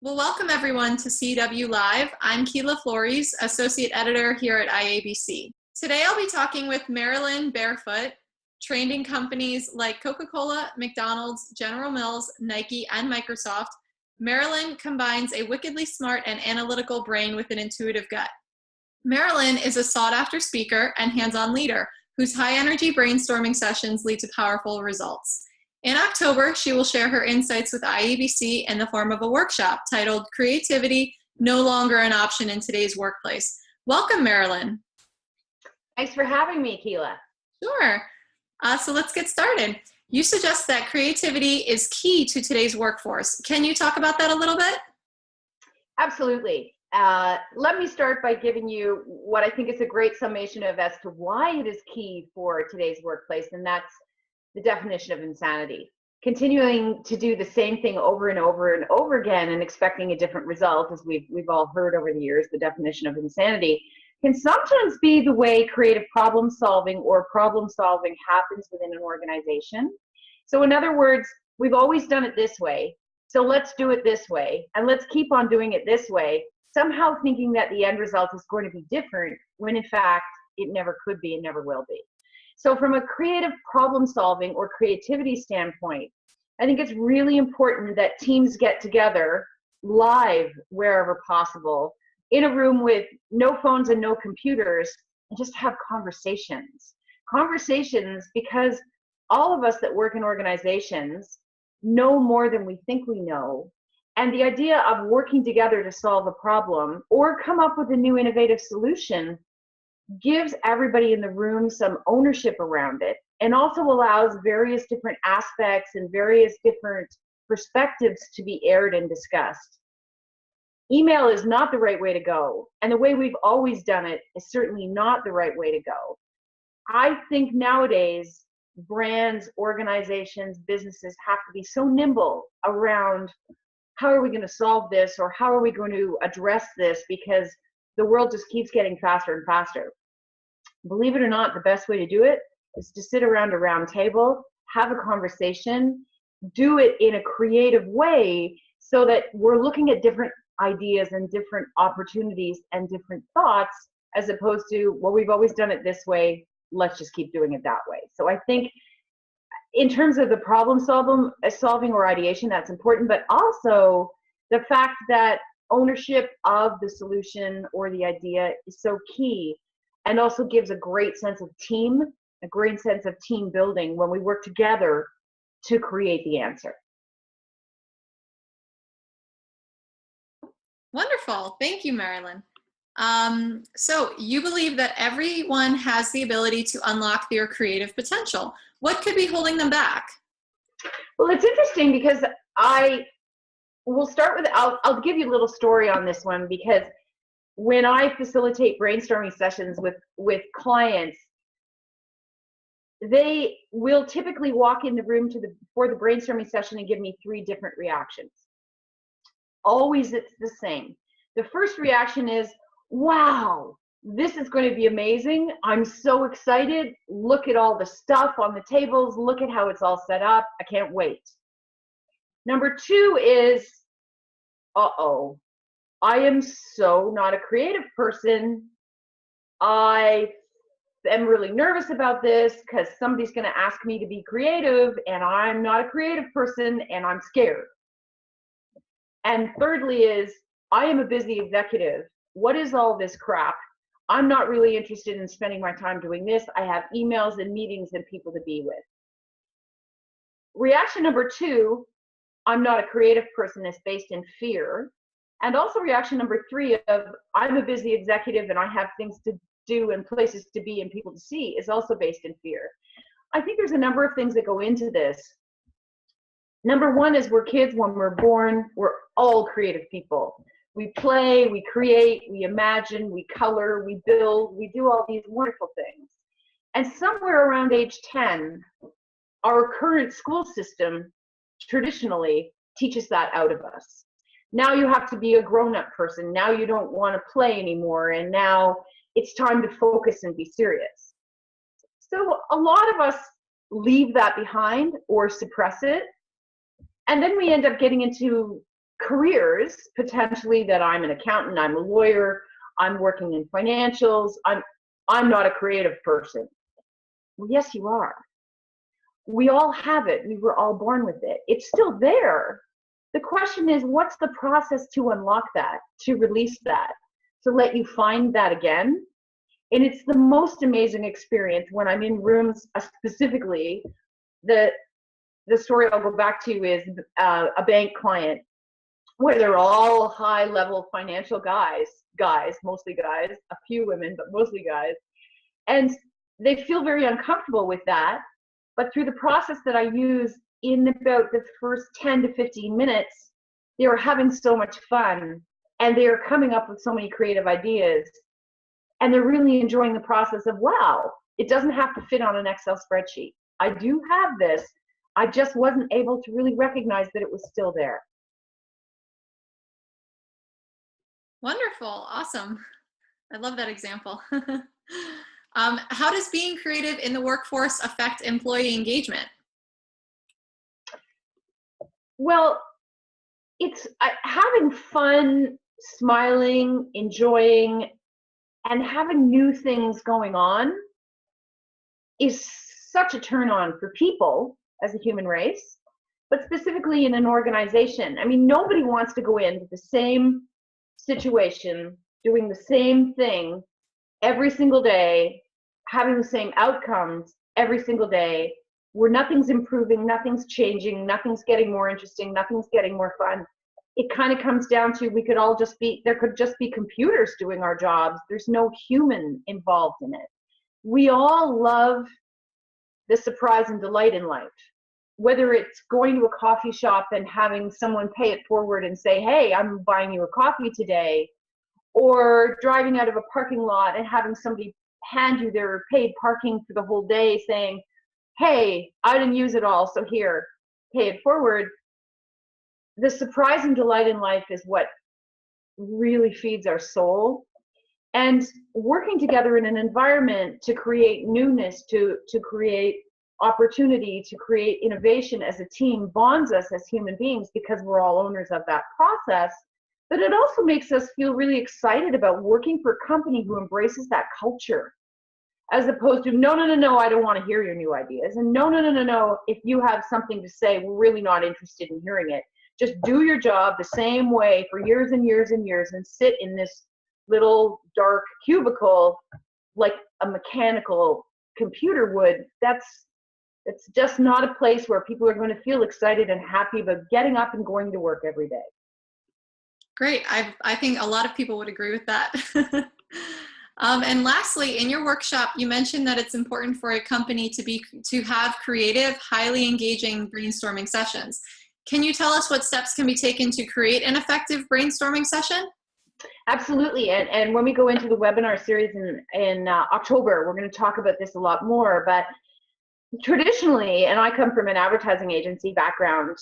Well, welcome everyone to CW Live. I'm Keela Flores, Associate Editor here at IABC. Today I'll be talking with Marilyn Barefoot, trained in companies like Coca-Cola, McDonald's, General Mills, Nike, and Microsoft. Marilyn combines a wickedly smart and analytical brain with an intuitive gut. Marilyn is a sought-after speaker and hands-on leader whose high-energy brainstorming sessions lead to powerful results. In October, she will share her insights with IABC in the form of a workshop titled Creativity, No Longer an Option in Today's Workplace. Welcome, Marilyn. Thanks for having me, Keela. Sure. So let's get started. You suggest that creativity is key to today's workforce. Can you talk about that a little bit? Absolutely. Let me start by giving you what I think is a great summation of as to why it is key for today's workplace, and that's the definition of insanity. Continuing to do the same thing over and over and over again and expecting a different result, as we've all heard over the years, the definition of insanity, can sometimes be the way creative problem solving happens within an organization. So in other words, we've always done it this way, so let's do it this way, and let's keep on doing it this way, somehow thinking that the end result is going to be different when in fact it never could be and never will be. So from a creative problem solving or creativity standpoint, I think it's really important that teams get together live wherever possible in a room with no phones and no computers and just have conversations. Conversations, because all of us that work in organizations know more than we think we know. And the idea of working together to solve a problem or come up with a new innovative solution gives everybody in the room some ownership around it, and also allows various different aspects and various different perspectives to be aired and discussed. Email is not the right way to go, and the way we've always done it is certainly not the right way to go. I think nowadays brands, organizations, businesses have to be so nimble around how are we going to solve this, or how are we going to address this, because the world just keeps getting faster and faster. Believe it or not, the best way to do it is to sit around a round table, have a conversation, do it in a creative way so that we're looking at different ideas and different opportunities and different thoughts, as opposed to, well, we've always done it this way, let's just keep doing it that way. So I think in terms of the problem solving or ideation, that's important, but also the fact that ownership of the solution or the idea is so key, and also gives a great sense of team, a great sense of team building when we work together to create the answer. Wonderful. Thank you, Marilyn. So you believe that everyone has the ability to unlock their creative potential. What could be holding them back? Well, it's interesting because we'll start with, I'll give you a little story on this one, because when I facilitate brainstorming sessions with clients, they will typically walk in the room for the brainstorming session and give me 3 different reactions. Always it's the same. The first reaction is, wow, this is going to be amazing. I'm so excited. Look at all the stuff on the tables. Look at how it's all set up. I can't wait. Number 2 is, uh-oh, I am so not a creative person. I am really nervous about this because somebody's going to ask me to be creative, and I'm not a creative person, and I'm scared. And thirdly is, I am a busy executive. What is all this crap? I'm not really interested in spending my time doing this. I have emails and meetings and people to be with. Reaction number 2, I'm not a creative person, is based in fear. And also reaction number 3 of, I'm a busy executive and I have things to do and places to be and people to see, is also based in fear. I think there's a number of things that go into this. Number 1 is, we're kids when we're born. We're all creative people. We play, we create, we imagine, we color, we build, we do all these wonderful things. And somewhere around age 10, our current school system traditionally teaches that out of us. Now you have to be a grown-up person. Now you don't want to play anymore, and now it's time to focus and be serious. So a lot of us leave that behind or suppress it, and then we end up getting into careers potentially that I'm an accountant, I'm a lawyer, I'm working in financials, I'm not a creative person. Well, yes, you are. We all have it. We were all born with it. It's still there. The question is, what's the process to unlock that, to release that, to let you find that again? And it's the most amazing experience when I'm in rooms, specifically, the story I'll go back to is a bank client where they're all high-level financial guys, mostly guys, a few women, but mostly guys. And they feel very uncomfortable with that. But through the process that I use in about the first 10 to 15 minutes, they are having so much fun and they are coming up with so many creative ideas. And they're really enjoying the process of, wow, it doesn't have to fit on an Excel spreadsheet. I do have this. I just wasn't able to really recognize that it was still there. Wonderful. Awesome. I love that example. How does being creative in the workforce affect employee engagement? Well, it's having fun, smiling, enjoying, and having new things going on is such a turn on for people as a human race, but specifically in an organization. I mean, nobody wants to go into the same situation, doing the same thing every single day, having the same outcomes every single day, where nothing's improving, nothing's changing, nothing's getting more interesting, nothing's getting more fun. It kind of comes down to there could just be computers doing our jobs. There's no human involved in it. We all love the surprise and delight in life, whether it's going to a coffee shop and having someone pay it forward and say, hey, I'm buying you a coffee today, or driving out of a parking lot and having somebody hand you their paid parking for the whole day saying, hey, I didn't use it all, so here, pay it forward. The surprise and delight in life is what really feeds our soul. And working together in an environment to create newness, to create opportunity, to create innovation as a team bonds us as human beings because we're all owners of that process. But it also makes us feel really excited about working for a company who embraces that culture, as opposed to, no, I don't want to hear your new ideas. And no, if you have something to say, we're really not interested in hearing it. Just do your job the same way for years and years and years and sit in this little dark cubicle like a mechanical computer would. It's just not a place where people are going to feel excited and happy about getting up and going to work every day. Great. I think a lot of people would agree with that. And lastly, in your workshop, you mentioned that it's important for a company to have creative, highly engaging brainstorming sessions. Can you tell us what steps can be taken to create an effective brainstorming session? Absolutely. And when we go into the webinar series in October, we're going to talk about this a lot more. But traditionally, and I come from an advertising agency background,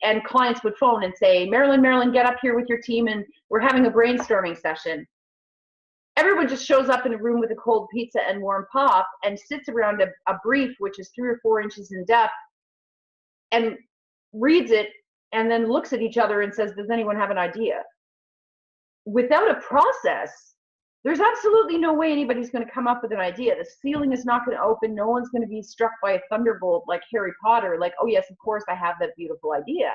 and clients would phone and say, Marilyn, get up here with your team and we're having a brainstorming session. Everyone just shows up in a room with a cold pizza and warm pop and sits around a brief, which is 3 or 4 inches in depth, and reads it and then looks at each other and says, does anyone have an idea? Without a process, there's absolutely no way anybody's going to come up with an idea. The ceiling is not going to open. No one's going to be struck by a thunderbolt like Harry Potter, like, oh yes, of course I have that beautiful idea.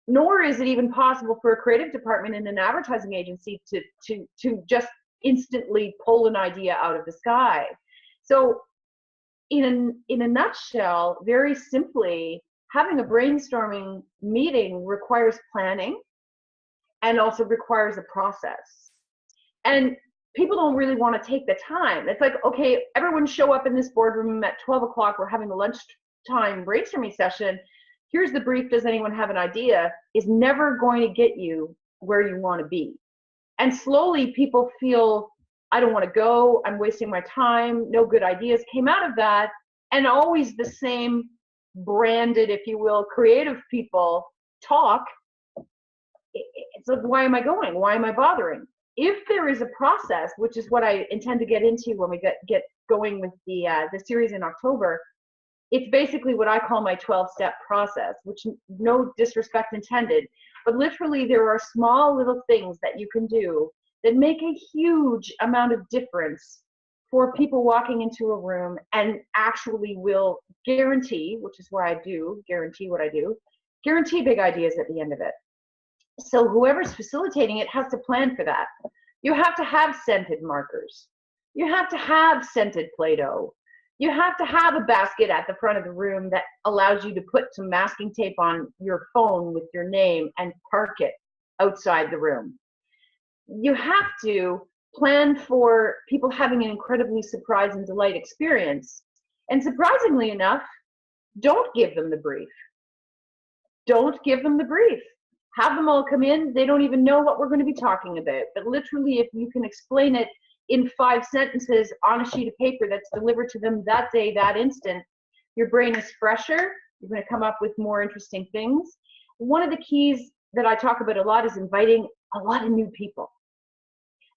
Nor is it even possible for a creative department in an advertising agency to just instantly pull an idea out of the sky. So in a nutshell, very simply, having a brainstorming meeting requires planning and also requires a process. And people don't really want to take the time. It's like, okay, everyone show up in this boardroom at 12 o'clock. We're having a lunchtime brainstorming session. Here's the brief. Does anyone have an idea? Is never going to get you where you want to be. And slowly people feel, I don't want to go. I'm wasting my time. No good ideas came out of that. And always the same branded, if you will, creative people talk. It's like, why am I going? Why am I bothering? If there is a process, which is what I intend to get into when we get going with the series in October, it's basically what I call my 12-step process, which no disrespect intended, but literally there are small little things that you can do that make a huge amount of difference for people walking into a room and actually will guarantee, which is why I do guarantee what I do, guarantee big ideas at the end of it. So whoever's facilitating it has to plan for that. You have to have scented markers. You have to have scented Play-Doh. You have to have a basket at the front of the room that allows you to put some masking tape on your phone with your name and park it outside the room. You have to plan for people having an incredibly surprise and delight experience. And surprisingly enough, don't give them the brief. Don't give them the brief. Have them all come in. They don't even know what we're going to be talking about. But literally, if you can explain it in 5 sentences on a sheet of paper that's delivered to them that day, that instant, your brain is fresher. You're going to come up with more interesting things. One of the keys that I talk about a lot is inviting a lot of new people.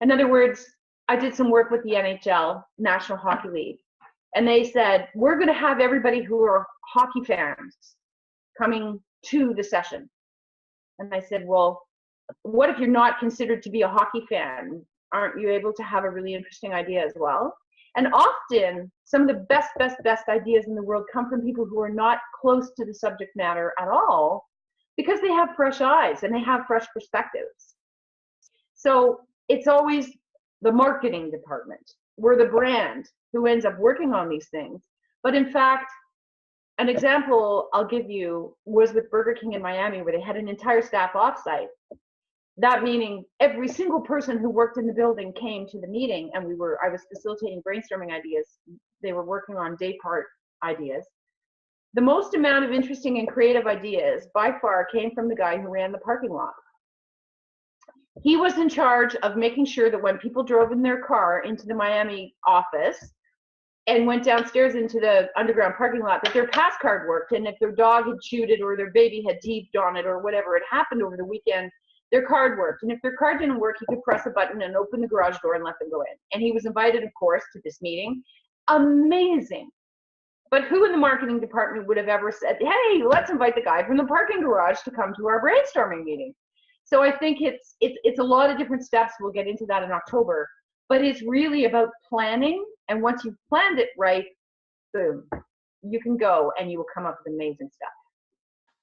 In other words, I did some work with the NHL, National Hockey League, and they said, we're going to have everybody who are hockey fans coming to the session. And I said, well, what if you're not considered to be a hockey fan? Aren't you able to have a really interesting idea as well? And often, some of the best ideas in the world come from people who are not close to the subject matter at all, because they have fresh eyes and they have fresh perspectives. So it's always the marketing department. We're the brand who ends up working on these things. But in fact, an example I'll give you was with Burger King in Miami, where they had an entire staff offsite. That meaning every single person who worked in the building came to the meeting, and I was facilitating brainstorming ideas. They were working on day part ideas. The most amount of interesting and creative ideas by far came from the guy who ran the parking lot. He was in charge of making sure that when people drove in their car into the Miami office and went downstairs into the underground parking lot, that their pass card worked, and if their dog had chewed it or their baby had teethed on it or whatever had happened over the weekend, their card worked. And if their card didn't work, he could press a button and open the garage door and let them go in. And he was invited, of course, to this meeting. Amazing. But who in the marketing department would have ever said, hey, let's invite the guy from the parking garage to come to our brainstorming meeting? So I think it's a lot of different steps. We'll get into that in October. But it's really about planning. And once you've planned it right, boom, you can go and you will come up with amazing stuff.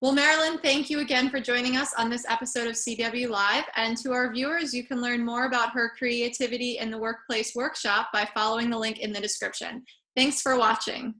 Well, Marilyn, thank you again for joining us on this episode of CW Live. And to our viewers, you can learn more about her creativity in the workplace workshop by following the link in the description. Thanks for watching.